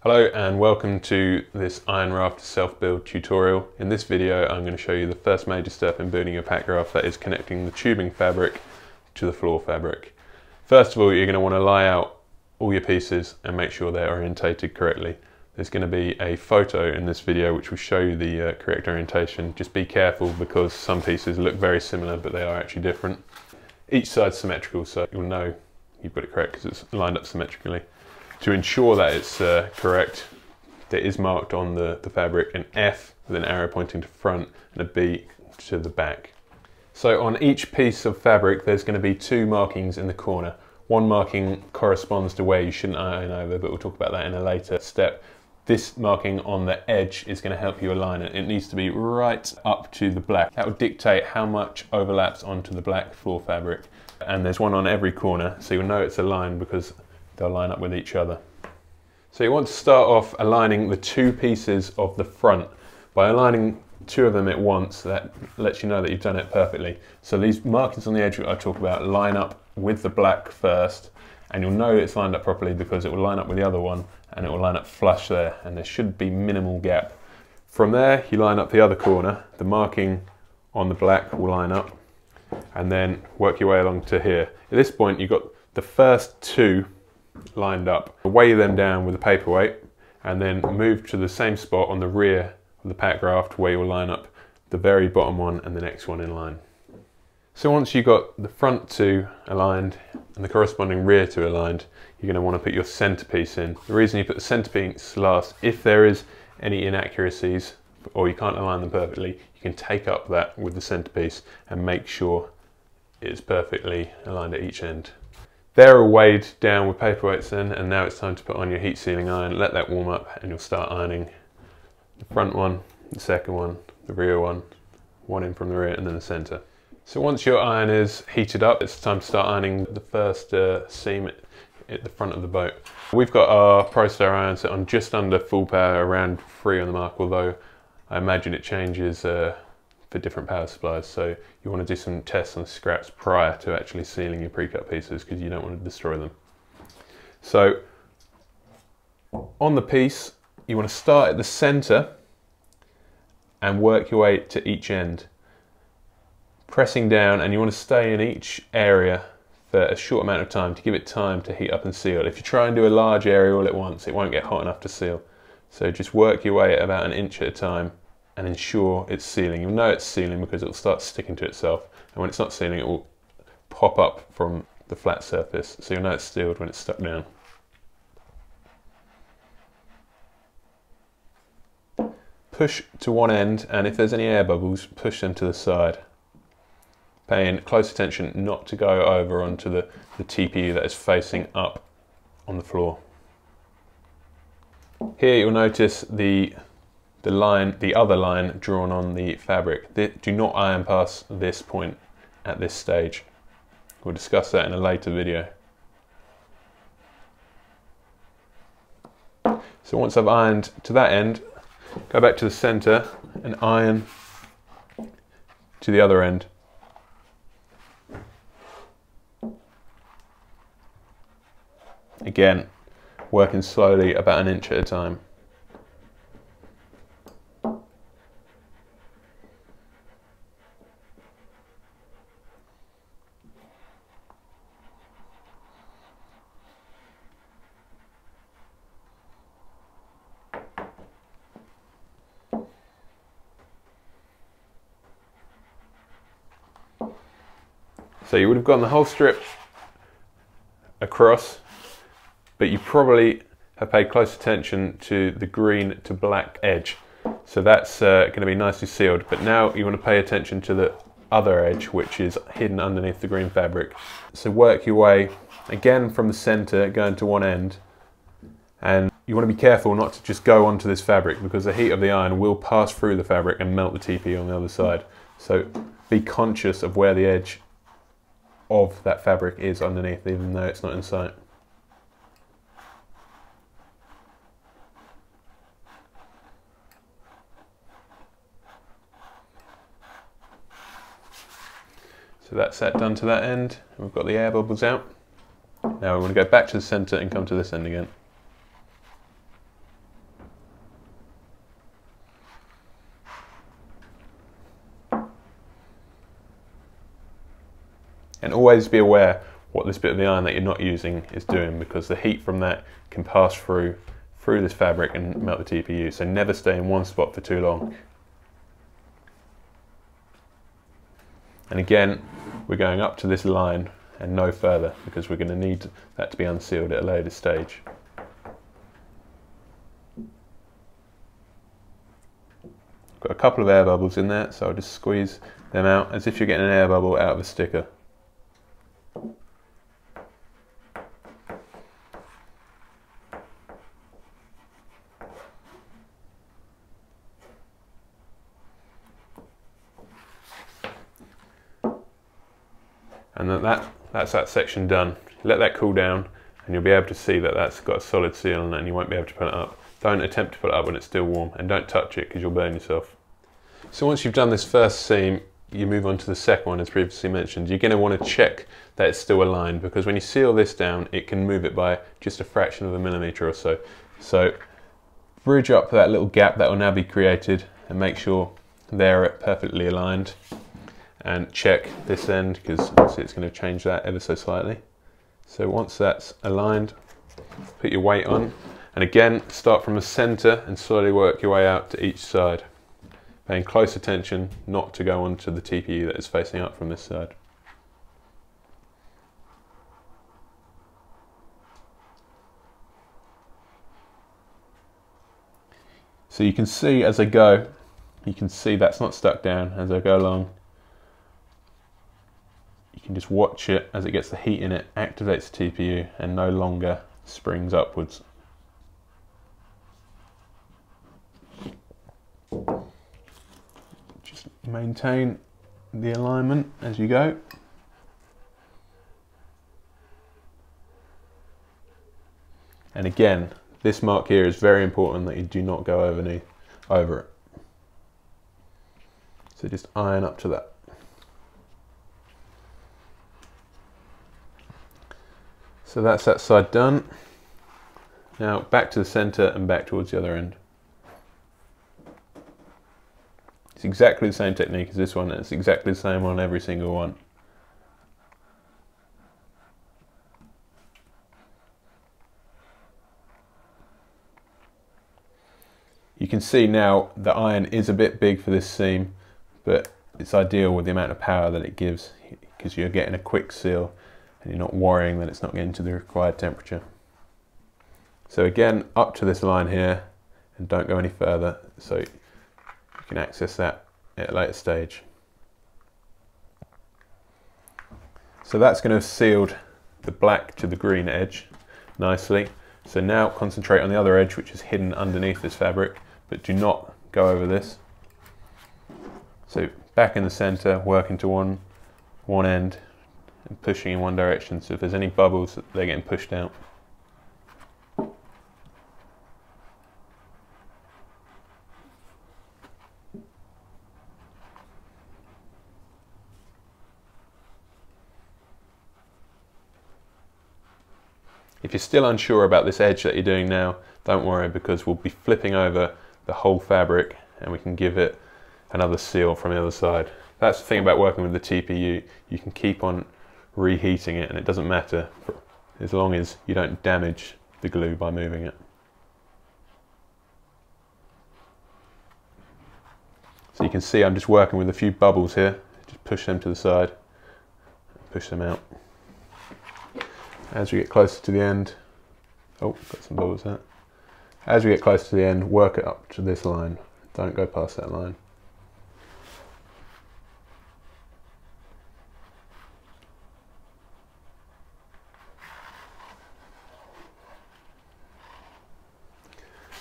Hello and welcome to this iron raft self-build tutorial. In this video I'm going to show you the first major step in building a pack raft, that is connecting the tubing fabric to the floor fabric. First of all, you're going to want to lie out all your pieces and make sure they're orientated correctly. There's going to be a photo in this video which will show you the correct orientation. Just be careful because some pieces look very similar but they are actually different. Each side's symmetrical, so you'll know you've got it correct because it's lined up symmetrically. To ensure that it's correct, there is marked on the fabric an F with an arrow pointing to front and a B to the back. So on each piece of fabric there's going to be two markings in the corner. One marking corresponds to where you shouldn't iron over, but we'll talk about that in a later step. This marking on the edge is going to help you align it. It needs to be right up to the black. That will dictate how much overlaps onto the black floor fabric. And there's one on every corner, so you'll know it's aligned because they'll line up with each other. So you want to start off aligning the two pieces of the front. By aligning two of them at once, that lets you know that you've done it perfectly. So these markings on the edge I talk about line up with the black first, and you'll know it's lined up properly because it will line up with the other one and it will line up flush there, and there should be minimal gap. From there you line up the other corner, the marking on the black will line up, and then work your way along to here. At this point you've got the first two lined up. Weigh them down with a paperweight and then move to the same spot on the rear of the pack raft where you'll line up the very bottom one and the next one in line. So once you've got the front two aligned and the corresponding rear two aligned, you're going to want to put your centerpiece in. The reason you put the centerpiece last, if there is any inaccuracies or you can't align them perfectly, you can take up that with the centerpiece and make sure it's perfectly aligned at each end. They're all weighed down with paperweights then, and now it's time to put on your heat sealing iron. Let that warm up and you'll start ironing the front one, the second one, the rear one in from the rear and then the center. So once your iron is heated up, it's time to start ironing the first seam at the front of the boat. We've got our ProStar iron set on just under full power, around 3 on the mark, although I imagine it changes for different power supplies, so you want to do some tests on scraps prior to actually sealing your pre-cut pieces because you don't want to destroy them. So on the piece you want to start at the center and work your way to each end, pressing down, and you want to stay in each area for a short amount of time to give it time to heat up and seal. If you try and do a large area all at once, it won't get hot enough to seal. So just work your way at about 1 inch at a time and ensure it's sealing. You'll know it's sealing because it'll start sticking to itself, and when it's not sealing it will pop up from the flat surface, so you'll know it's sealed when it's stuck down. Push to one end, and if there's any air bubbles, push them to the side. Paying close attention not to go over onto the TPU that is facing up on the floor. Here you'll notice the other line drawn on the fabric. Do not iron past this point at this stage. We'll discuss that in a later video. So once I've ironed to that end, go back to the center and iron to the other end. Again, working slowly, about 1 inch at a time. So you would have gone the whole strip across, but you probably have paid close attention to the green to black edge. So that's going to be nicely sealed, but now you want to pay attention to the other edge which is hidden underneath the green fabric. So work your way again from the center, going to one end, and you want to be careful not to just go onto this fabric because the heat of the iron will pass through the fabric and melt the TP on the other side. So be conscious of where the edge of that fabric is underneath, even though it's not in sight. So that's that done to that end. We've got the air bubbles out. Now we want to go back to the center and come to this end again. And always be aware what this bit of the iron that you're not using is doing, because the heat from that can pass through this fabric and melt the TPU. So never stay in one spot for too long. And again, we're going up to this line and no further, because we're going to need that to be unsealed at a later stage. Got a couple of air bubbles in there, so I'll just squeeze them out as if you're getting an air bubble out of a sticker. And that's that section done. Let that cool down and you'll be able to see that that's got a solid seal on it, and you won't be able to put it up. Don't attempt to put it up when it's still warm, and don't touch it because you'll burn yourself. So once you've done this first seam, you move on to the second one. As previously mentioned, you're going to want to check that it's still aligned, because when you seal this down, it can move it by just a fraction of a millimetre or so. So bridge up that little gap that will now be created and make sure they're perfectly aligned. And check this end, because obviously it's going to change that ever so slightly. So once that's aligned, put your weight on, and again start from the centre and slowly work your way out to each side, paying close attention not to go onto the TPU that is facing up from this side. So you can see as I go, you can see that's not stuck down as I go along. You can just watch it as it gets the heat in it, activates the TPU, and no longer springs upwards. Just maintain the alignment as you go. And again, this mark here is very important that you do not go over it. So just iron up to that. So that's that side done. Now back to the centre and back towards the other end. It's exactly the same technique as this one, and it's exactly the same on every single one. You can see now the iron is a bit big for this seam, but it's ideal with the amount of power that it gives, because you're getting a quick seal and you're not worrying that it's not getting to the required temperature. So again, up to this line here, and don't go any further, so you can access that at a later stage. So that's going to have sealed the black to the green edge nicely. So now concentrate on the other edge, which is hidden underneath this fabric, but do not go over this. So back in the center, working to one end and pushing in one direction. So if there's any bubbles, they're getting pushed out. If you're still unsure about this edge that you're doing now, don't worry, because we'll be flipping over the whole fabric and we can give it another seal from the other side. That's the thing about working with the TPU. You can keep on reheating it and it doesn't matter, as long as you don't damage the glue by moving it. So you can see I'm just working with a few bubbles here. Just push them to the side, push them out. As we get closer to the end, oh, got some bubbles there. As we get closer to the end, work it up to this line. Don't go past that line.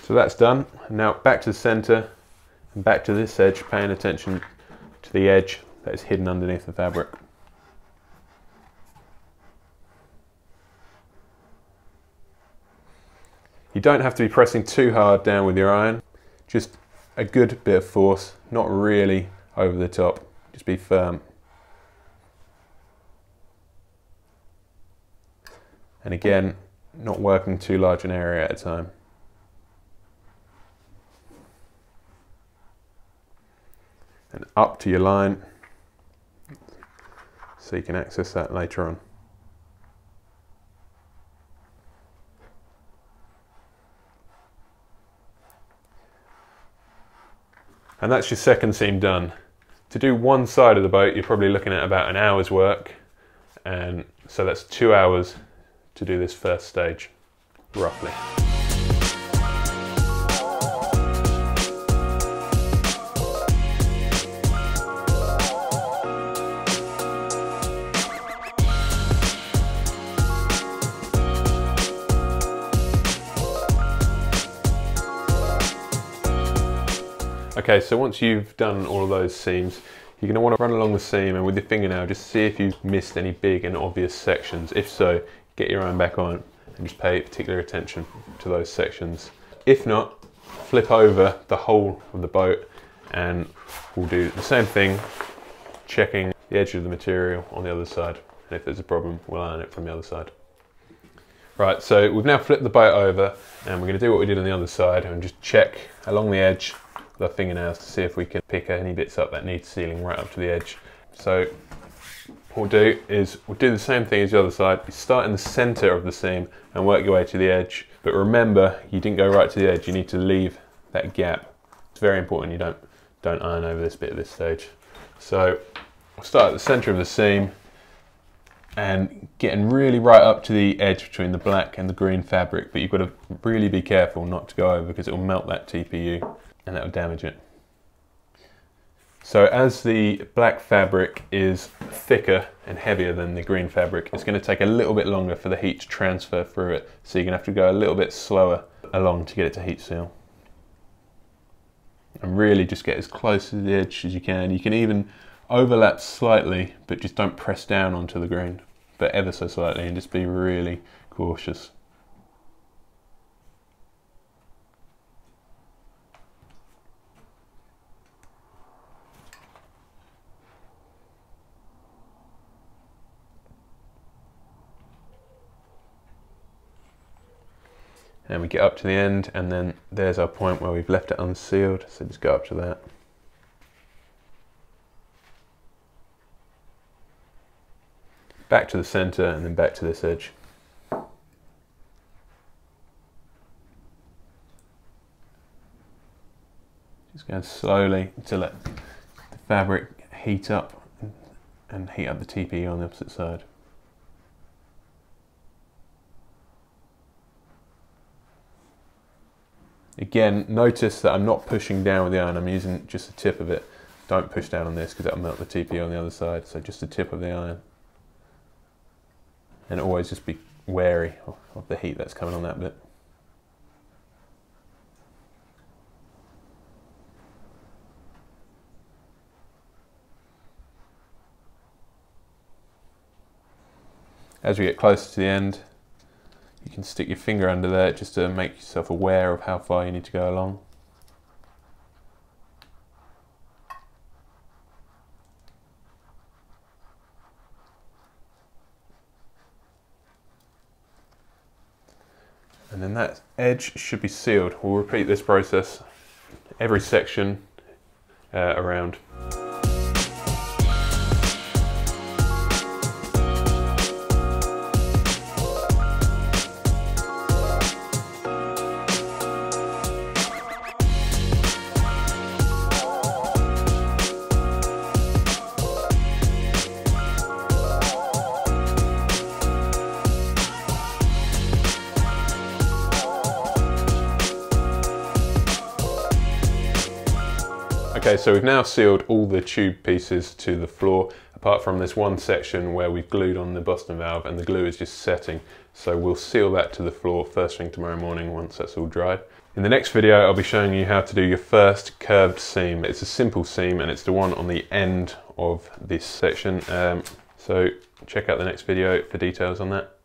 So that's done. Now back to the center and back to this edge, paying attention to the edge that is hidden underneath the fabric. You don't have to be pressing too hard down with your iron, just a good bit of force, not really over the top, just be firm. And again, not working too large an area at a time. And up to your line, so you can access that later on. And that's your second seam done. To do one side of the boat, you're probably looking at about an hour's work, and so that's 2 hours to do this first stage, roughly. Okay, so once you've done all of those seams, you're going to want to run along the seam and with your fingernail just see if you've missed any big and obvious sections. If so, get your iron back on and just pay particular attention to those sections. If not, flip over the whole of the boat and we'll do the same thing, checking the edge of the material on the other side. And if there's a problem, we'll iron it from the other side. Right, so we've now flipped the boat over and we're going to do what we did on the other side and just check along the edge with our fingernails to see if we can pick any bits up that need sealing right up to the edge. So what we'll do is we'll do the same thing as the other side. You start in the center of the seam and work your way to the edge. But remember, you didn't go right to the edge. You need to leave that gap. It's very important you don't iron over this bit at this stage. So we'll start at the center of the seam and getting really right up to the edge between the black and the green fabric, but you've got to really be careful not to go over because it will melt that TPU and that will damage it. So as the black fabric is thicker and heavier than the green fabric, it's going to take a little bit longer for the heat to transfer through it, so you're going to have to go a little bit slower along to get it to heat seal. And really just get as close to the edge as you can. You can even overlap slightly, but just don't press down onto the green, but ever so slightly, and just be really cautious. And we get up to the end, and then there's our point where we've left it unsealed, so just go up to that. Back to the center and then back to this edge. Just going slowly to let the fabric heat up and heat up the TPE on the opposite side. Again, notice that I'm not pushing down with the iron, I'm using just the tip of it. Don't push down on this because that'll melt the TPE on the other side, so just the tip of the iron. And always just be wary of the heat that's coming on that bit. As we get closer to the end, you can stick your finger under there just to make yourself aware of how far you need to go along. And then that edge should be sealed. We'll repeat this process every section around. Okay, so we've now sealed all the tube pieces to the floor, apart from this one section where we've glued on the Boston valve and the glue is just setting. So we'll seal that to the floor first thing tomorrow morning once that's all dry. In the next video, I'll be showing you how to do your first curved seam. It's a simple seam and it's the one on the end of this section. So check out the next video for details on that.